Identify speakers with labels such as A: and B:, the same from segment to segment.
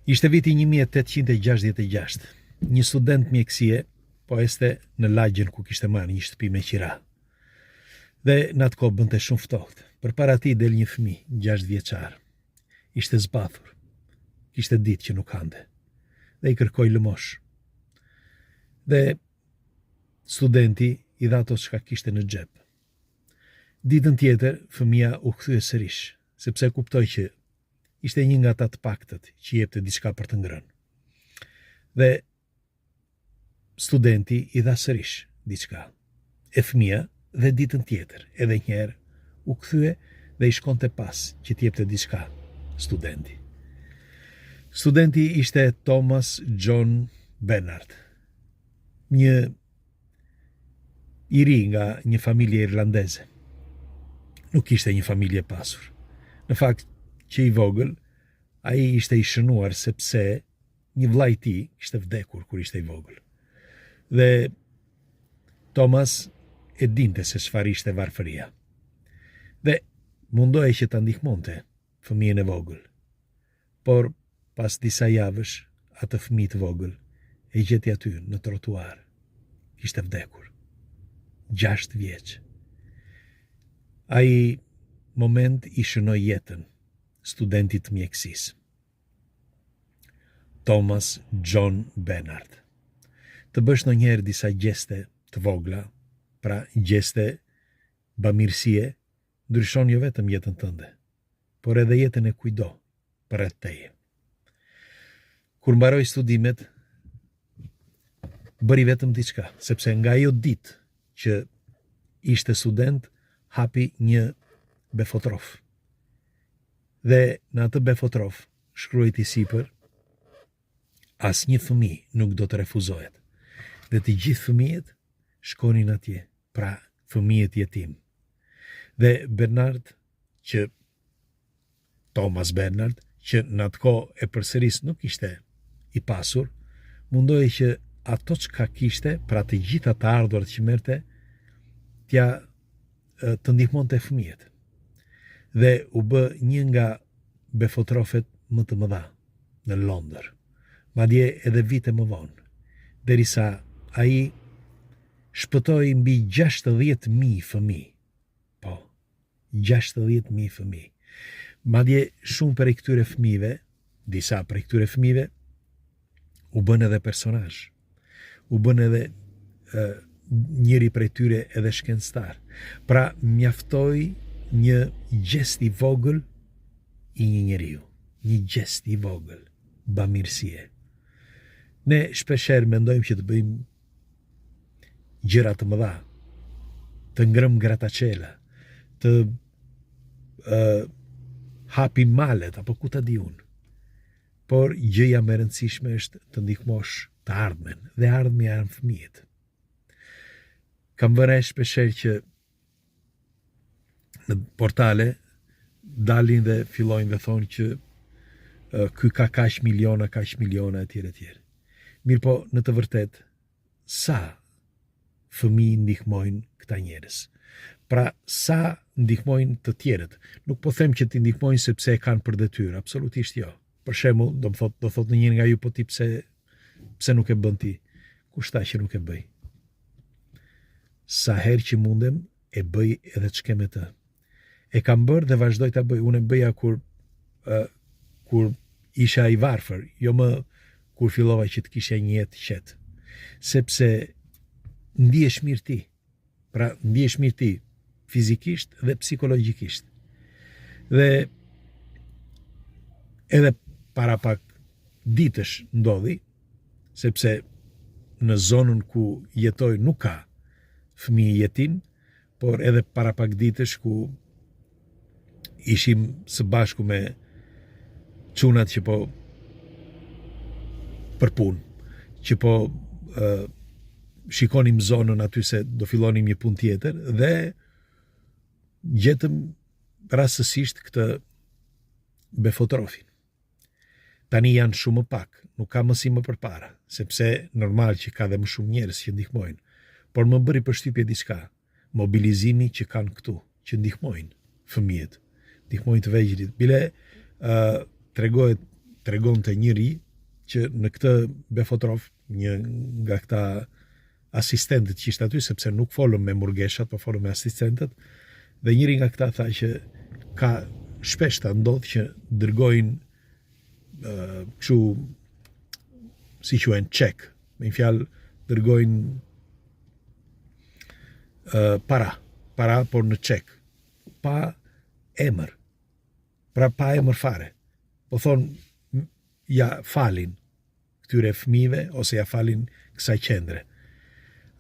A: Ishte viti 1866. Një student mjekësie po este në lagjen ku kishte marrë një shtëpi me qira. Dhe në atë kohë bënte shumë ftohtë. Përpara tij del një fëmijë 6 vjeçar. Ishte zbathur. Kishte ditë që nuk hante. Dhe i kërkoi lëmosh. Dhe studenti i dha ato çka kishte në xhep. Ditën tjetër, fëmia u kthye sërish, sepse kuptoi që ishte një nga ata të paktët që jepte diçka për të ngrënë. Dhe studenti i dha sërish diçka. E fëmia dhe ditën tjetër, edhe një herë, u kthye dhe i shkonte pas që t'i jepte diçka studenti. Studenti ishte Thomas John Bernard, një i ri nga një familje irlandeze. Nuk ishte një familje pasur. Në fakt, që i vogël, ai ishte i shënuar sepse një vllai i tij ishte vdekur kur ishte i vogël. Dhe Thomas e dinte se çfarë ishte varfëria. Dhe mundohej që ta ndihmonte fëmijën e vogël. Por pas disa javësh, atë fëmijë të vogël e gjeti aty në trotuar. Ishte vdekur. 6 vjeç. Ai moment i shënoi jetën studentit të mjekësisë. Thomas John Bernard. Të bësh ndonjëherë disa gjeste të vogla, pra gjeste bamirësie, ndryshon jo vetëm jetën tënde, por edhe jetën e kujdo përreth teje. Kur mbaroi studimet, bëri vetëm diçka, sepse nga ajo ditë që ishte student, hapi një befotrof. Dhe në atë befotrof shkruajti sipër: asnjë fëmijë nuk do të refuzohet. Dhe të gjithë fëmijët shkonin atje, pra fëmijët jetim. Dhe Bernard, Thomas Bernard, që në atë kohë e përsëris nuk ishte i pasur, mundohej që ato çka kishte, pra të gjitha të ardhurat që merrte, t'ja të ndihmonte fëmijët. Dhe u bë një nga befotrofet më të mëdha në Londër, madje edhe vite më vonë, derisa ai shpëtoi mbi 60.000 fëmijë. Po, 60.000 fëmijë. Madje shumë prej këtyre fëmijëve, disa prej këtyre fëmijëve, u bën edhe personazh. U bën edhe njëri prej tyre edhe shkencëtar. Pra mjaftoi një gjest i vogël i një njeriu. Një gjest i vogël, bamirësie. Ne shpeshherë mendojmë që të bëjmë gjëra të mëdha, të ngrëm gratacela, të hapim malet, apo ku ta di unë. Por gjëja më e rëndësishme është të ndihmosh të ardhmen, dhe ardhmja janë fëmijët. Kam vënë shpeshherë që në portale dalin dhe fillojnë dhe thonë që ky ka kaq miliona etj. Mirë po, në të vërtet, sa fëmijë ndihmojnë këta njerëz? Pra, sa ndihmojnë të tjerët? Nuk po them që t'i ndihmojnë sepse e kanë për detyrë, absolutisht jo. Për shembull, do thot në njëri nga ju, po ti pse nuk e bën ti? Kush tha që nuk e bëj? Sa herë që mundem, e bëj edhe ç'ke me të. E kam bërë dhe vazhdoj ta bëj. Unë e bëja kur isha i varfër, jo më kur fillova që të kisha një jetë qetë. Sepse ndihesh mirë ti. Pra, ndihesh mirë ti fizikisht dhe psikologjikisht. Dhe edhe para pak ditësh ndodhi, sepse në zonën ku jetoj nuk ka fëmijë jetim, por edhe para pak ditësh ku ishim së bashku me çunat që po për punë, që po shikonim zonën aty se do fillonim një punë tjetër, dhe gjetëm rastësisht këtë befotrofin. Tani janë shumë më pak, nuk ka mësi më përpara, sepse normal që ka dhe më shumë njerëz që ndihmojnë, por më bëri përshtypje diçka, mobilizimi që kanë këtu, që ndihmojnë fëmijët, ndihmojnë të vegjëlit. Bile tregohet tregonte njëri që në këtë Befotrov, një nga këta asistentët që ishte aty, sepse nuk folëm me murgeshat, po folëm me asistentët, dhe njëri nga këta tha që ka shpesh të ndodh që dërgojnë kështu si quhen çek, me një fjalë dërgojnë para por në çek, pa emër. Pra pa emër fare. Po thonë ja falin këtyre fëmijëve ose ja falin kësaj qendre.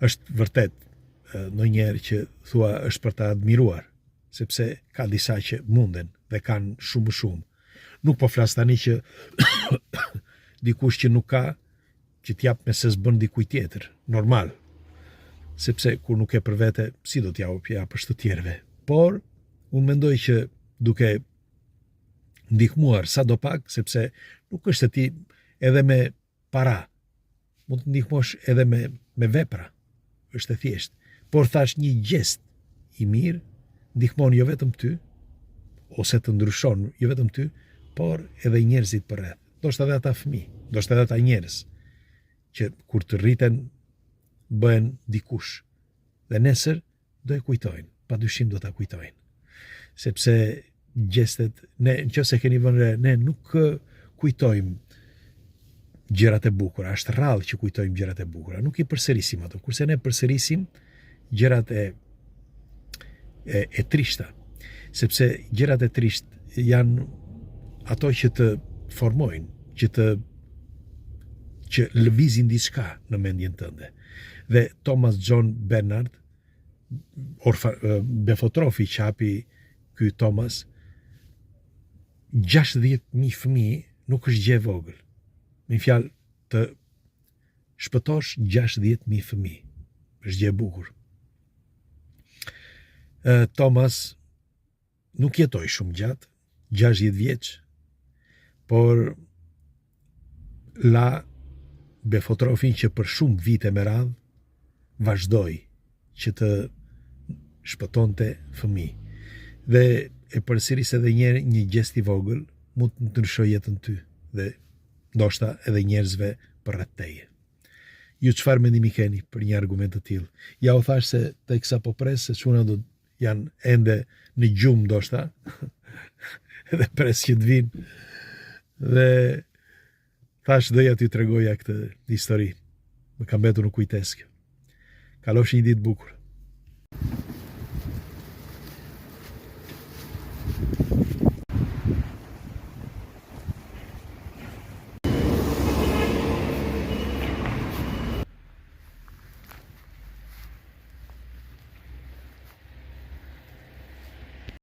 A: Është vërtet ndonjëherë që thua është për ta admiruar, sepse ka disa që munden dhe kanë shumë. Nuk po flas tani që dikush që nuk ka që t'jap me se s'bën dikuj tjetër, normal. Sepse kur nuk e për vete, si do t'ja japësh të tjerëve. Por unë mendoj që duke ndihmuar sa do pak, sepse nuk është se ti edhe me para, mund të ndihmosh edhe me vepra, është e thjesht. Por thash një gjest i mirë, ndihmon jo vetëm ty, ose të ndryshon jo vetëm ty, por edhe njerëzit për rreth. Do shtë edhe ata fëmijë, do shtë edhe ata njerëz, që kur të rriten, bëhen dikush. Dhe nesër do e kujtojnë, pa dyshim do ta kujtojnë. Sepse gjestet, ne nëse keni vënë re, ne nuk kujtojmë gjërat e bukura, është rrallë që kujtojmë gjërat e bukura, nuk i përsërisim ato, kurse ne përsërisim gjërat e trishta, sepse gjërat e trisht janë ato që të formojnë, që lëvizin diçka në mendjen tënde. Dhe Thomas John Bernard, Befotrofi qapi ky Thomas, 60.000 fëmijë nuk është gjë e vogël. Me fjalë të shpëtosh 60.000 fëmijë. Është gjë e bukur. Thomas nuk jetoi shumë gjatë, 60 vjeç, por la Befotrofin që për shumë vite me radhë vazhdoi që të shpëtonte fëmijë. Dhe e përsëris edhe një gjest i vogël mund të ndryshojë jetën ty dhe ndoshta edhe njerëzve përreth teje. Ju çfarë mendimi keni për një argument të tillë? Ja u thash se teksa po pres se çuna do janë ende në gjumë ndoshta edhe pres që të vinë. Dhe thash doja t'ju tregoja këtë histori. Më ka mbetur në kujtesë. Kalofshi një ditë bukur.